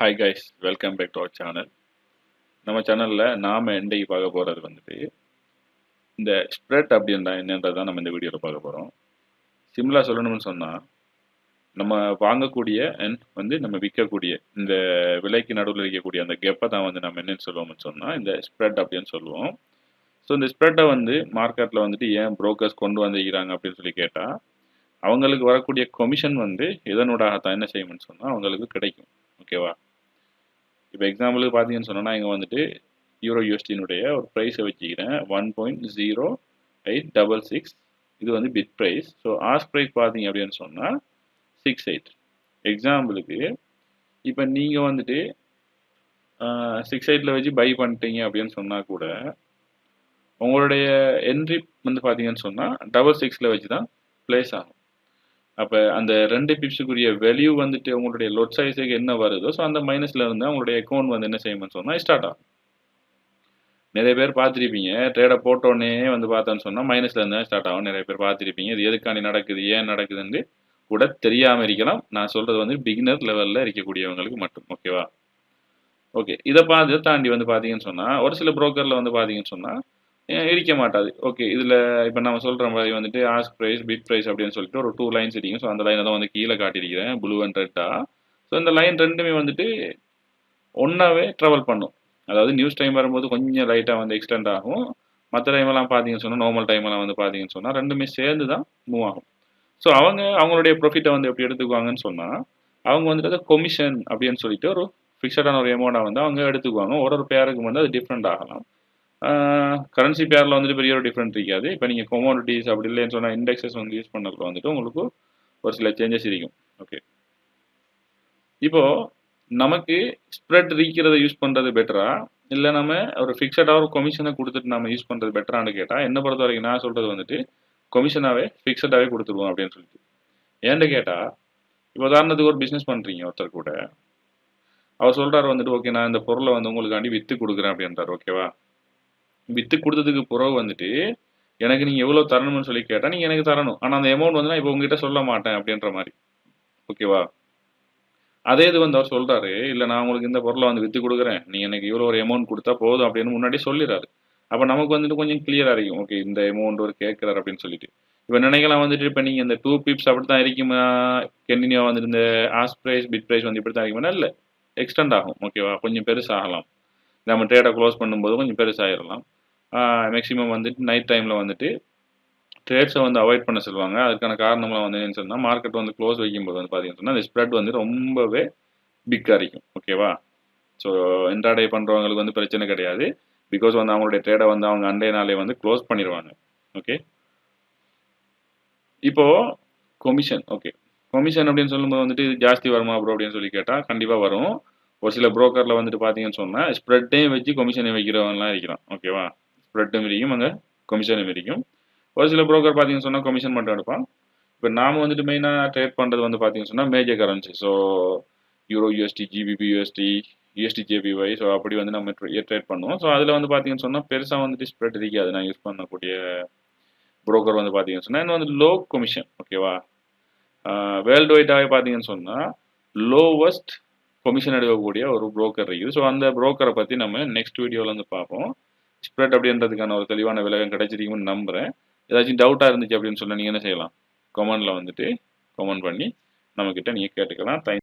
Hi guys, welcome back to our channel. நம்ம சேனல்ல நாம இன்னைக்கு பார்க்க போறது வந்துட்டு இந்த ஸ்ப்ரெட் அப்படின்னா என்னன்றதை நம்ம இந்த வீடியோல பார்க்க போறோம். சிம்பிளா சொல்லணும்னு சொன்னா நம்ம வாங்கக்கூடிய and வந்து நம்ம விற்கக்கூடிய இந்த விலைக்கு நடுவில் இருக்கக்கூடிய அந்த கெப்பை தான் வந்து நம்ம என்னன்னு சொல்லுவோம்னு சொன்னா இந்த ஸ்ப்ரெட் அப்படின்னு சொல்லுவோம். ஸோ இந்த ஸ்ப்ரெட்டை வந்து மார்க்கெட்ல வந்துட்டு ஏன் புரோக்கர்ஸ் கொண்டு வந்திருக்கிறாங்க அப்படின்னு சொல்லி கேட்டா அவங்களுக்கு வரக்கூடிய கமிஷன் வந்து இதனூடாகத்தான் என்ன செய்யும்னு சொன்னா அவங்களுக்கு கிடைக்கும். ஓகேவா? இப்போ எக்ஸாம்பிளுக்கு பார்த்தீங்கன்னு சொன்னால் இங்கே வந்துட்டு யூரோ யூஎஸ்டினுடைய ஒரு ப்ரைஸை வச்சுக்கிறேன் 1.0866. இது வந்து bid price. So ask price பார்த்தீங்க அப்படின்னு சொன்னால் 68. எக்ஸாம்பிளுக்கு இப்போ நீங்கள் வந்துட்டு 68 வச்சு பை பண்ணிட்டீங்க அப்படின்னு சொன்னால் கூட உங்களுடைய என்ட்ரி வந்து பார்த்தீங்கன்னு சொன்னால் 66 வச்சு தான் ப்ளேஸ் ஆகும். அப்போ அந்த 2 பிப்ஸுக்குரிய வேல்யூ வந்துட்டு உங்களுடைய லோட் சைஸுக்கு என்ன வருதோ ஸோ அந்த மைனஸில் இருந்தால் உங்களுடைய அக்கௌண்ட் வந்து என்ன செய்யணும்னு சொன்னால் ஸ்டார்ட் ஆகும். நிறைய பேர் பார்த்துருப்பீங்க ட்ரேடை போட்டோன்னே வந்து பார்த்தோன்னு சொன்னால் மைனஸில் இருந்தால் ஸ்டார்ட் ஆகும். நிறைய பேர் பார்த்துருப்பீங்க இது எதுக்காண்டி நடக்குது ஏன் நடக்குதுன்னு கூட தெரியாமல் இருக்கலாம். நான் சொல்கிறது வந்து பிகினர் லெவலில் இருக்கக்கூடியவங்களுக்கு மட்டும். ஓகேவா? ஓகே, இதை தாண்டி வந்து பார்த்தீங்கன்னு சொன்னால் ஒரு சில புரோக்கரில் வந்து பார்த்தீங்கன்னு சொன்னால் இருக்க மாட்டாது. ஓகே, இதில் இப்போ நம்ம சொல்கிற மாதிரி வந்துட்டு ஆஸ்க் ப்ரைஸ் பிட் ப்ரைஸ் அப்படின்னு சொல்லிட்டு ஒரு 2 லைன்ஸ் இருக்கீங்க. ஸோ அந்த லைனை தான் வந்து கீழே காட்டியிருக்கிறேன் ப்ளூ அண்ட் ரெட்டாக. ஸோ இந்த லைன் ரெண்டுமே வந்துட்டு ஒன்றாவே ட்ராவல் பண்ணும். அதாவது நியூஸ் டைம் வரும்போது கொஞ்சம் லைட்டாக வந்து எக்ஸ்டெண்ட் ஆகும். மற்ற டைமெல்லாம் பார்த்தீங்கன்னு சொன்னால் நார்மல் டைமெல்லாம் வந்து பார்த்தீங்கன்னு சொன்னால் ரெண்டுமே சேர்ந்து தான் மூவ் ஆகும். ஸோ அவங்களுடைய ப்ராஃபிட்டை வந்து எப்படி எடுத்துக்குவாங்கன்னு சொன்னால் அவங்க வந்துட்டு அதை கொமிஷன் அப்படின்னு சொல்லிட்டு ஒரு ஃபிக்ஸடான ஒரு அமௌண்ட்டை வந்து அவங்க எடுத்துக்குவாங்க. ஒரு பேருக்கு வந்து அது டிஃப்ரெண்ட் ஆகலாம். கரன்சி பேரில் வந்துட்டு பெரிய ஒரு டிஃப்ரெண்ட் இருக்காது. இப்போ நீங்கள் கொமோடிட்டிஸ் அப்படி இல்லைன்னு சொன்னால் இண்டெக்ஸஸ் வந்து யூஸ் பண்ணக்குள்ள வந்துட்டு உங்களுக்கு ஒரு சில சேஞ்சஸ் இருக்கும். ஓகே, இப்போது நமக்கு ஸ்ப்ரெட் இருக்கிறத யூஸ் பண்ணுறது பெட்டரா இல்லை நம்ம ஒரு ஃபிக்ஸடாக ஒரு கொமிஷனை கொடுத்துட்டு நம்ம யூஸ் பண்ணுறது பெட்டரான்னு கேட்டால் என்னை பொறுத்த வரைக்கும் நான் சொல்கிறது வந்துட்டு கொமிஷனாகவே ஃபிக்ஸடாகவே கொடுத்துருவோம் அப்படின்னு சொல்லிட்டு. ஏன்னு கேட்டால் இப்போ உதாரணத்துக்கு ஒரு பிஸ்னஸ் பண்ணுறீங்க ஒருத்தர் கூட, அவர் சொல்கிறார் வந்துட்டு ஓகே நான் இந்த பொருளை வந்து உங்களுக்காண்டி விற்று கொடுக்குறேன் அப்படின்றார். ஓகேவா? விற்று கொடுத்ததுக்கு பிறகு வந்துட்டு எனக்கு நீங்கள் எவ்வளோ தரணும்னு சொல்லி கேட்டால் நீங்கள் எனக்கு தரணும். ஆனால் அந்த அமௌண்ட் வந்து நான் இப்போ உங்ககிட்ட சொல்ல மாட்டேன் அப்படின்ற மாதிரி. ஓகேவா? அதே இது வந்து அவர் சொல்கிறாரு இல்லை நான் உங்களுக்கு இந்த பொருளை வந்து விற்று கொடுக்குறேன் நீங்கள் எனக்கு இவ்வளோ ஒரு அமௌண்ட் கொடுத்தா போதும் அப்படின்னு முன்னாடி சொல்லிடுறாரு. அப்போ நமக்கு வந்துட்டு கொஞ்சம் கிளியராக இருக்கும். ஓகே, இந்த அமௌண்ட் ஒரு கேட்குறாரு அப்படின்னு சொல்லிட்டு. இப்போ நினைக்கலாம் வந்துட்டு இப்போ நீங்கள் இந்த 2 பிப்ஸ் அப்படி தான் இருக்குமா கண்டினியூவாக வந்துட்டு இந்த ஆஸ்க் ப்ரைஸ் பிட் ப்ரைஸ் வந்து இப்படி தான் இருக்குமா? இல்லை, எக்ஸ்டெண்ட் ஆகும். ஓகேவா? கொஞ்சம் பெருசாகலாம். நம்ம ட்ரேடை க்ளோஸ் பண்ணும்போது கொஞ்சம் பெருசாகிடலாம். மேக்ஸிமம் வந்துட்டு நைட் டைமில் வந்துட்டு ட்ரேட்ஸை வந்து அவாய்ட் பண்ண சொல்லுவாங்க. அதுக்கான காரணம்லாம் வந்து என்னன்னு சொன்னால் மார்க்கெட் வந்து க்ளோஸ் வைக்கும்போது வந்து பார்த்தீங்கன்னு சொன்னால் அந்த ஸ்ப்ரெட் வந்து ரொம்பவே பிக்காக இருக்கும். ஓகேவா? ஸோ இன்ட்ராடே பண்ணுறவங்களுக்கு வந்து பிரச்சனை கிடையாது. பிகாஸ் வந்து அவங்களுடைய ட்ரேடை வந்து அவங்க அண்டே நாளே வந்து க்ளோஸ் பண்ணிடுவாங்க. ஓகே, இப்போது கொமிஷன். ஓகே, கொமிஷன் அப்படின்னு சொல்லும்போது வந்துட்டு இது ஜாஸ்தி வருமா ப்ரோ அப்படின்னு சொல்லி கேட்டால் கண்டிப்பாக வரும். ஒரு சில புரோக்கரில் வந்துட்டு பார்த்தீங்கன்னு சொன்னால் ஸ்ப்ரெட்டையும் வச்சு கொமிஷனை வைக்கிறவங்கலாம் இருக்கிறான். ஓகேவா? ஸ்ப்ரெட்டும் இருக்கும் அங்கே கொமிஷனும் இருக்கும். ஒரு சில புரோக்கர் பார்த்தீங்கன்னு சொன்னால் கமிஷன் மட்டும் எடுப்பான். இப்போ நாம் வந்துட்டு மெயினாக ட்ரேட் பண்ணுறது வந்து பார்த்தீங்கன்னு சொன்னால் major currency. So euro USD, GBP USD, USD JPY. So அப்படி வந்து நம்ம ட்ரேட் பண்ணுவோம். ஸோ அதில் வந்து பார்த்தீங்கன்னு சொன்னால் பெருசாக வந்துட்டு ஸ்ப்ரெட் இருக்காது. நான் யூஸ் பண்ணக்கூடிய புரோக்கர் வந்து பார்த்தீங்கன்னு சொன்னால் இன்னும் வந்து லோ கமிஷன். ஓகேவா? வேர்ல்டு வைடாகவே பார்த்தீங்கன்னு சொன்னால் லோவஸ்ட் கமிஷன் எடுக்கக்கூடிய ஒரு புரோக்கர் இருக்குது. ஸோ அந்த புரோக்கரை பற்றி நம்ம நெக்ஸ்ட் வீடியோவில் வந்து பார்ப்போம். ஸ்ப்ரெட் அப்படின்றதுக்கான ஒரு தெளிவான விளக்கம் கிடைச்சிருக்கும்னு நம்புகிறேன். ஏதாச்சும் டவுட்டாக இருந்துச்சு அப்படின்னு சொன்னால் நீங்கள் என்ன செய்யலாம், கமெண்டில் வந்துட்டு கமெண்ட் பண்ணி நம்மக்கிட்ட நீங்கள் கேட்டுக்கலாம். தேங்க்ஸ்.